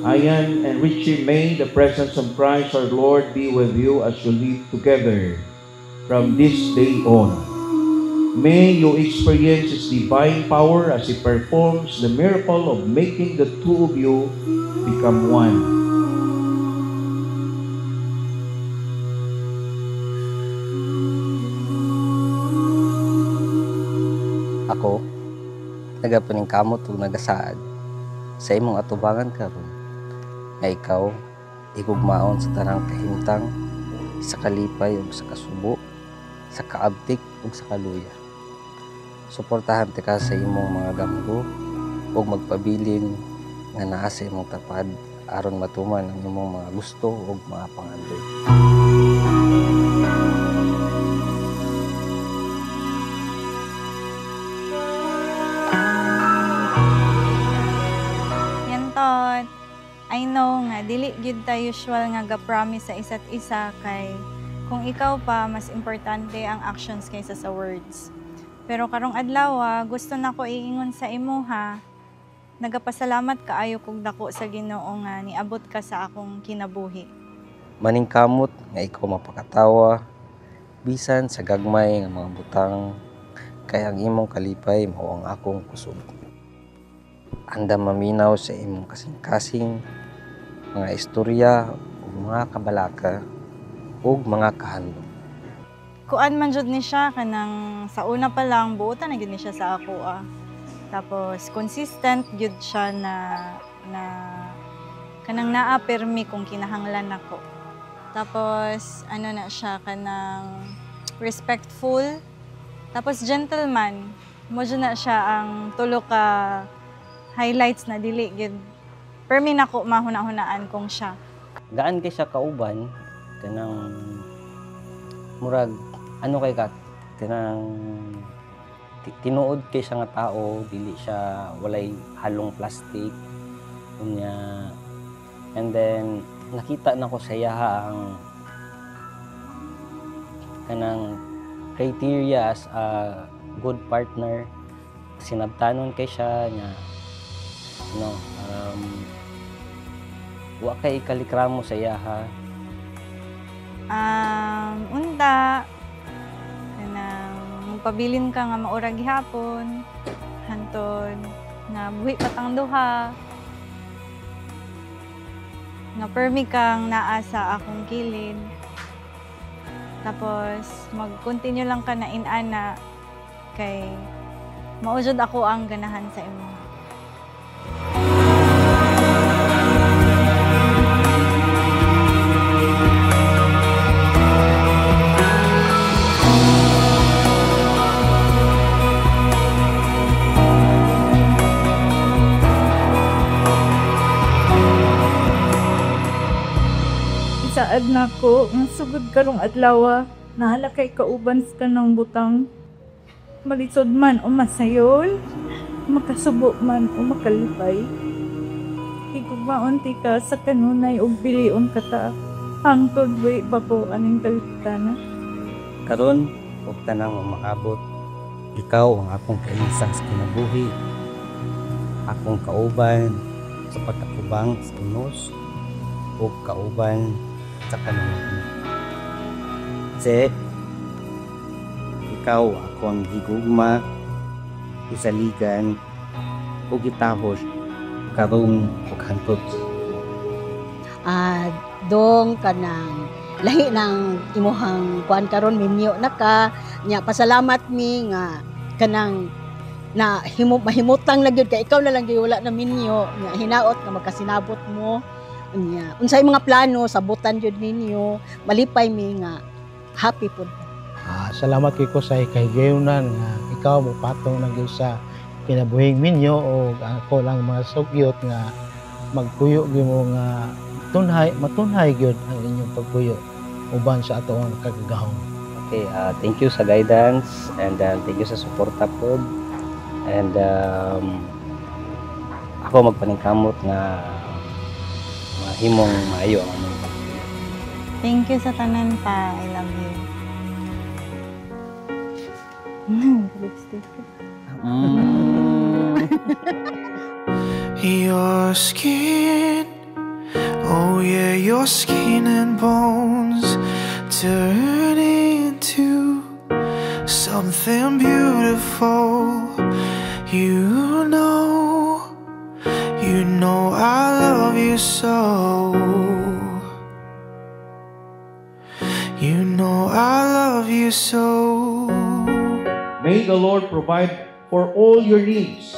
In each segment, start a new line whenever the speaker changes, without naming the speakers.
Ayan and Richie, may the presence of Christ our Lord be with you as you live together from this day on. May you experience His divine power as He performs the miracle of making the two of you become one.
Ako, nagapaningkamot ug nagasaad sa imong atubangan karon nga ikaw igugmaon sa tanang kahimtang, sa kalipay ug sa kasubo, sa kaabtik ug sa kaluya. Suportahan ti ka sa imong mga gamgo ug magpabilin nga naa sa imong tapad aron matuman ang imong mga gusto ug mga pangandoy.
Yanton, I know nga dili gyud ta usual nga ga-promise sa isa't isa kay kung ikaw pa mas importante ang actions kaysa sa words. Pero karong adlaw gusto nako iingon sa imo ha. Nagapasalamat kaayo kog dako sa Ginoo nga niabot ka sa akong kinabuhi.
Maningkamot nga ikaw mapakatawa bisan sa gagmay nga mga butang kay ang imong kalipay mao ang akong kusog. Andam maminaw sa imong kasing-kasing mga istorya ug mga kabalaka ug mga kahandom.
Kuan man jud ni siya kanang sa una pa lang buotan na gyud ni siya sa ako Tapos consistent gyud siya na kanang naa permi kung kinahanglan ako. Tapos ano na siya kanang respectful. Tapos gentleman. Mo jud na siya ang tulo ka highlights na dili gyud permi nako mahuna-hunaan kung siya.
Gaan kay siya kauban kanang murag ano kay ka kanang tinuod kay siya nga tao, dili siya walay halong plastic unya. And then nakita na ko sa iya ang kanang criteria as a good partner. Sinabtanon kay siya nga wa kay ikalikramo sa iya
Unta kanang magpabilin ka nga maura gihapon hantod nga buhi patang duha nga permi kang naa sa akong kilid. Tapos mag-continue lang ka na inana kay mao jud ako ang ganahan sa imo.
Saad na ko, ang sugod karong adlaw, nahala kay kauban sa kanang butang. Malisod man o masayon, makasubo man o makalipay. Igugmaon ti ka sa kanunay o bilion kata, hangtod way bako aning kalikutana.
Karon ug tanang makaabot, ikaw ang akong kailisan sa kinabuhi, akong kauban sa pagkatubang sa unos ug kauban sa kanunay. Kasi ikaw ako ang higugma, isaligan ug gitahos karon ug hantod.
Dong kanang lahi ng imuhang kuan karon minyo na ka nya pasalamat mi nga kanang na mahimutang na gyud kay ikaw na lang gyud wala na minyo nya hinaot nga magkasinabot mo nya unsay mga plano sabutan gyud ninyo malipay mi nga happy pud.
Salamat kay ko sa ikahigayunan nga ikaw mo patong na gyud sa kinabuhing minyo o ako lang mga sugyot nga magpuyo gyud mo nga matunhay gyud ang inyong pagpuyo uban sa ato ang kagagahom.
Okay, thank you sa guidance and thank you sa suporta pod. And ako magpaningkamot nga mahimong maayo ang among pagpuyo.
Thank you sa tanan pa. I love you. Lipstick.
Your skin, oh yeah, your skin and bones turn into something beautiful. You know I love you so. You know I love you so.
May the Lord provide for all your needs.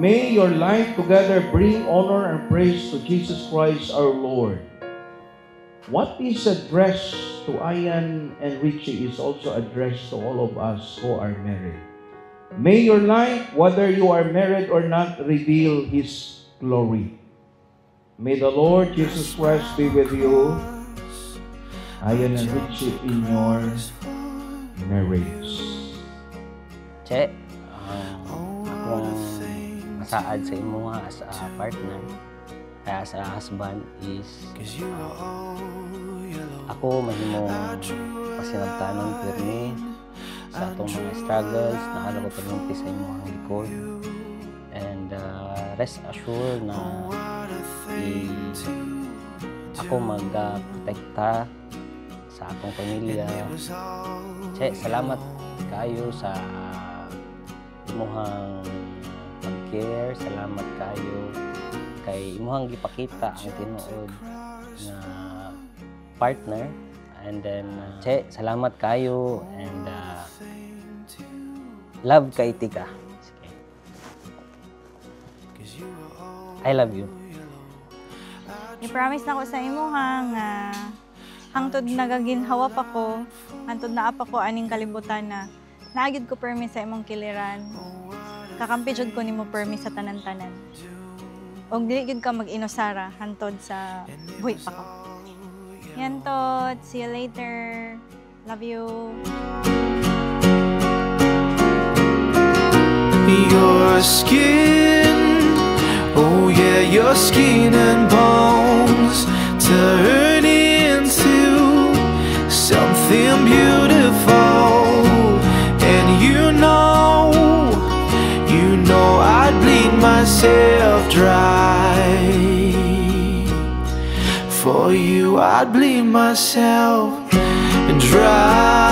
May your life together bring honor and praise to Jesus Christ our Lord. What is addressed to Ian and Richie is also addressed to all of us who are married. May your life, whether you are married or not, reveal His glory. May the Lord Jesus Christ be with you, Ian and Richie, in your marriage.
Che, akong masaad sa imo nga as a partner, as a husband is ako mahimong pasinabtanon pirmi sa atong mga struggles na ano ko talinti sa imo ang likod, and rest assured na ako magprotekta sa atong pamilya. Che, salamat kayo sa imuhang pag-care, salamat kayo kay imuhang gipakita ang tinuod na partner, and then che, salamat kayo, and love kay tika. Sige. I love you.
I-promise na ko sa imo nga hangtod nagaginhawa pa ko, hangtod na apa ko aning kalibutan na naagid ko permi sa imong kiliran. Kakampi jud ko nimo permi sa tanan-tanan. Og dili gid ka mag-inosara hantod sa buhi pa ko. Yan tot, see you later. Love you.
Your skin, oh yeah, your skin and bones turn into something beautiful. And you know I'd bleed myself dry. For you I'd bleed myself dry.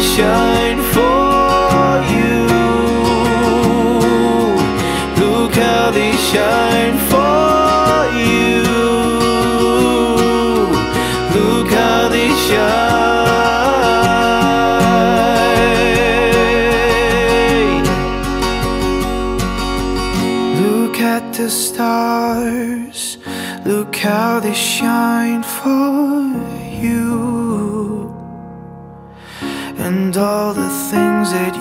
Shine for you. Look how they shine for you. Look how they shine. Look at the stars. Look how they shine for you. And all the things that